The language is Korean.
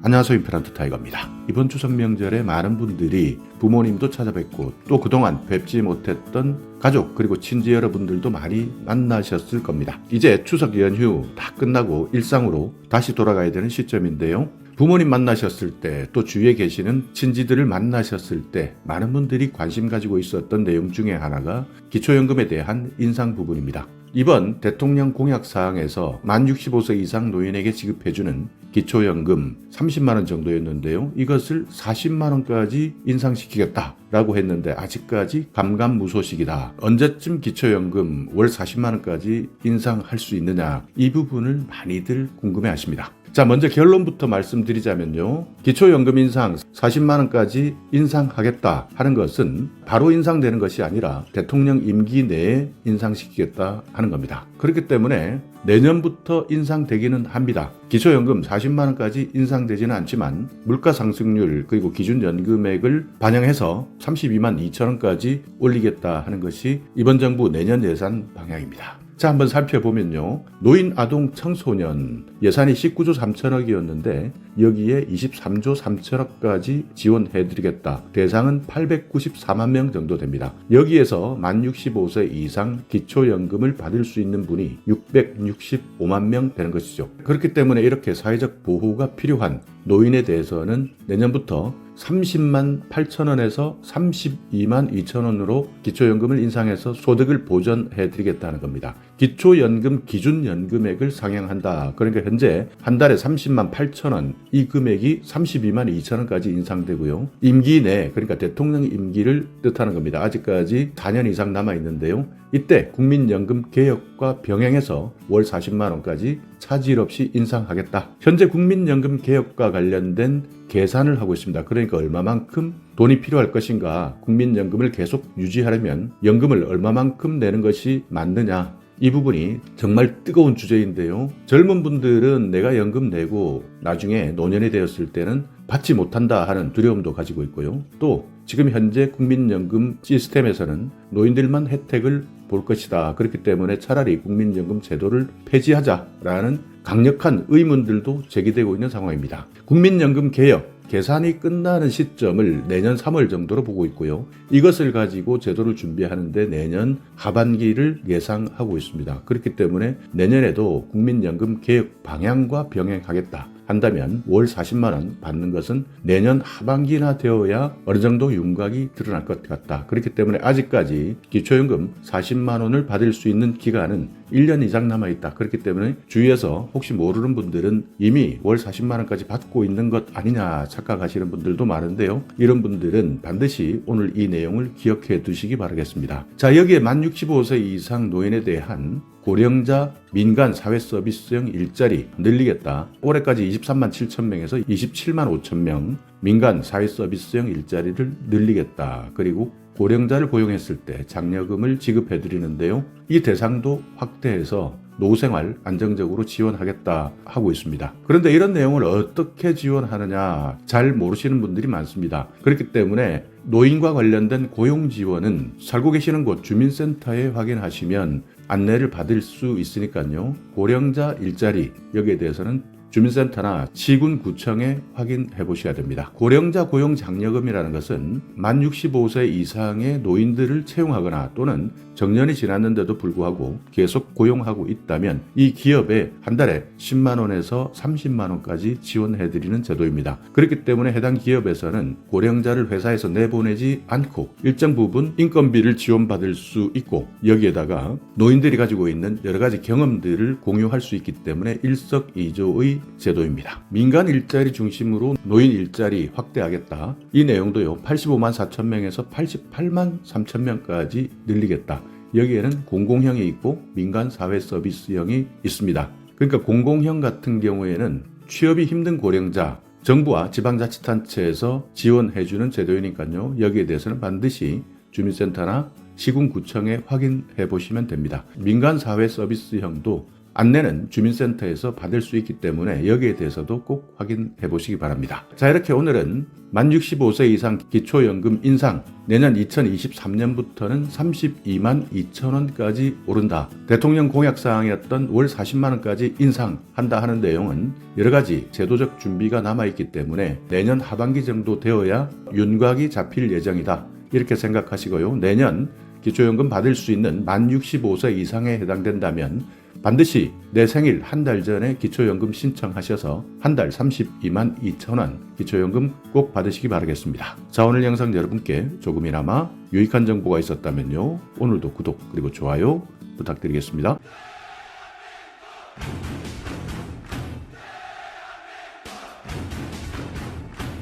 안녕하세요. 임페란트 타이거입니다. 이번 추석 명절에 많은 분들이 부모님도 찾아뵙고 또 그동안 뵙지 못했던 가족 그리고 친지 여러분들도 많이 만나셨을 겁니다. 이제 추석 연휴 다 끝나고 일상으로 다시 돌아가야 되는 시점인데요. 부모님 만나셨을 때 또 주위에 계시는 친지들을 만나셨을 때 많은 분들이 관심 가지고 있었던 내용 중에 하나가 기초연금에 대한 인상 부분입니다. 이번 대통령 공약사항에서 만 65세 이상 노인에게 지급해주는 기초연금 30만 원 정도였는데요. 이것을 40만 원까지 인상시키겠다라고 했는데 아직까지 감감무소식이다. 언제쯤 기초연금 월 40만 원까지 인상할 수 있느냐, 이 부분을 많이들 궁금해하십니다. 자, 먼저 결론부터 말씀드리자면요. 기초연금 인상 40만 원까지 인상하겠다 하는 것은 바로 인상되는 것이 아니라 대통령 임기 내에 인상시키겠다 하는 겁니다. 그렇기 때문에 내년부터 인상되기는 합니다. 기초연금 40만 원까지 인상되지는 않지만 물가 상승률 그리고 기준연금액을 반영해서 32만 2천 원까지 올리겠다 하는 것이 이번 정부 내년 예산 방향입니다. 자, 한번 살펴보면요. 노인, 아동, 청소년 예산이 19조 3천억이었는데 여기에 23조 3천억까지 지원해드리겠다. 대상은 894만 명 정도 됩니다. 여기에서 만 65세 이상 기초연금을 받을 수 있는 분이 665만 명 되는 것이죠. 그렇기 때문에 이렇게 사회적 보호가 필요한 노인에 대해서는 내년부터 30만 8천 원에서 32만 2천 원으로 기초연금을 인상해서 소득을 보전해드리겠다는 겁니다. 기초연금 기준연금액을 상향한다. 그러니까 현재 한 달에 30만 8천 원, 이 금액이 32만 2천 원까지 인상되고요. 임기 내, 그러니까 대통령 임기를 뜻하는 겁니다. 아직까지 4년 이상 남아있는데요. 이때 국민연금 개혁과 병행해서 월 40만 원까지 차질 없이 인상하겠다. 현재 국민연금 개혁과 관련된 계산을 하고 있습니다. 그러니까 얼마만큼 돈이 필요할 것인가, 국민연금을 계속 유지하려면 연금을 얼마만큼 내는 것이 맞느냐, 이 부분이 정말 뜨거운 주제인데요. 젊은 분들은 내가 연금 내고 나중에 노년이 되었을 때는 받지 못한다 하는 두려움도 가지고 있고요. 또 지금 현재 국민연금 시스템에서는 노인들만 혜택을 볼 것이다. 그렇기 때문에 차라리 국민연금 제도를 폐지하자라는 강력한 의문들도 제기되고 있는 상황입니다. 국민연금 개혁 계산이 끝나는 시점을 내년 3월 정도로 보고 있고요. 이것을 가지고 제도를 준비하는데 내년 하반기를 예상하고 있습니다. 그렇기 때문에 내년에도 국민연금 개혁 방향과 병행하겠다 한다면 월 40만 원 받는 것은 내년 하반기나 되어야 어느 정도 윤곽이 드러날 것 같다. 그렇기 때문에 아직까지 기초연금 40만 원을 받을 수 있는 기간은 1년 이상 남아있다. 그렇기 때문에 주위에서 혹시 모르는 분들은 이미 월 40만 원까지 받고 있는 것 아니냐 착각하시는 분들도 많은데요. 이런 분들은 반드시 오늘 이 내용을 기억해 두시기 바라겠습니다. 자, 여기에 만 65세 이상 노인에 대한 고령자 민간 사회서비스형 일자리 늘리겠다. 올해까지 23만 7천 명에서 27만 5천 명 민간 사회서비스형 일자리를 늘리겠다. 그리고 고령자를 고용했을 때 장려금을 지급해드리는데요. 이 대상도 확대해서 노후생활 안정적으로 지원하겠다 하고 있습니다. 그런데 이런 내용을 어떻게 지원하느냐 잘 모르시는 분들이 많습니다. 그렇기 때문에 노인과 관련된 고용 지원은 살고 계시는 곳 주민센터에 확인하시면 안내를 받을 수 있으니까요. 고령자 일자리 여기에 대해서는 주민센터나 시군구청에 확인해 보셔야 됩니다. 고령자 고용 장려금이라는 것은 만 65세 이상의 노인들을 채용하거나 또는 정년이 지났는데도 불구하고 계속 고용하고 있다면 이 기업에 한 달에 10만 원에서 30만 원까지 지원해 드리는 제도입니다. 그렇기 때문에 해당 기업에서는 고령자를 회사에서 내보내지 않고 일정 부분 인건비를 지원받을 수 있고 여기에다가 노인들이 가지고 있는 여러 가지 경험들을 공유할 수 있기 때문에 일석이조의 제도입니다. 민간 일자리 중심으로 노인 일자리 확대하겠다. 이 내용도요. 85만 4천 명에서 88만 3천 명까지 늘리겠다. 여기에는 공공형이 있고 민간 사회 서비스형이 있습니다. 그러니까 공공형 같은 경우에는 취업이 힘든 고령자 정부와 지방자치단체에서 지원해주는 제도이니까요. 여기에 대해서는 반드시 주민센터나 시군구청에 확인해 보시면 됩니다. 민간 사회 서비스형도 안내는 주민센터에서 받을 수 있기 때문에 여기에 대해서도 꼭 확인해 보시기 바랍니다. 자, 이렇게 오늘은 만 65세 이상 기초연금 인상, 내년 2023년부터는 32만 2천 원까지 오른다. 대통령 공약사항이었던 월 40만 원까지 인상한다 하는 내용은 여러 가지 제도적 준비가 남아있기 때문에 내년 하반기 정도 되어야 윤곽이 잡힐 예정이다. 이렇게 생각하시고요. 내년 기초연금 받을 수 있는 만 65세 이상에 해당된다면 반드시 내 생일 한 달 전에 기초연금 신청하셔서 한 달 32만 2천 원 기초연금 꼭 받으시기 바라겠습니다. 자, 오늘 영상 여러분께 조금이나마 유익한 정보가 있었다면요. 오늘도 구독 그리고 좋아요 부탁드리겠습니다.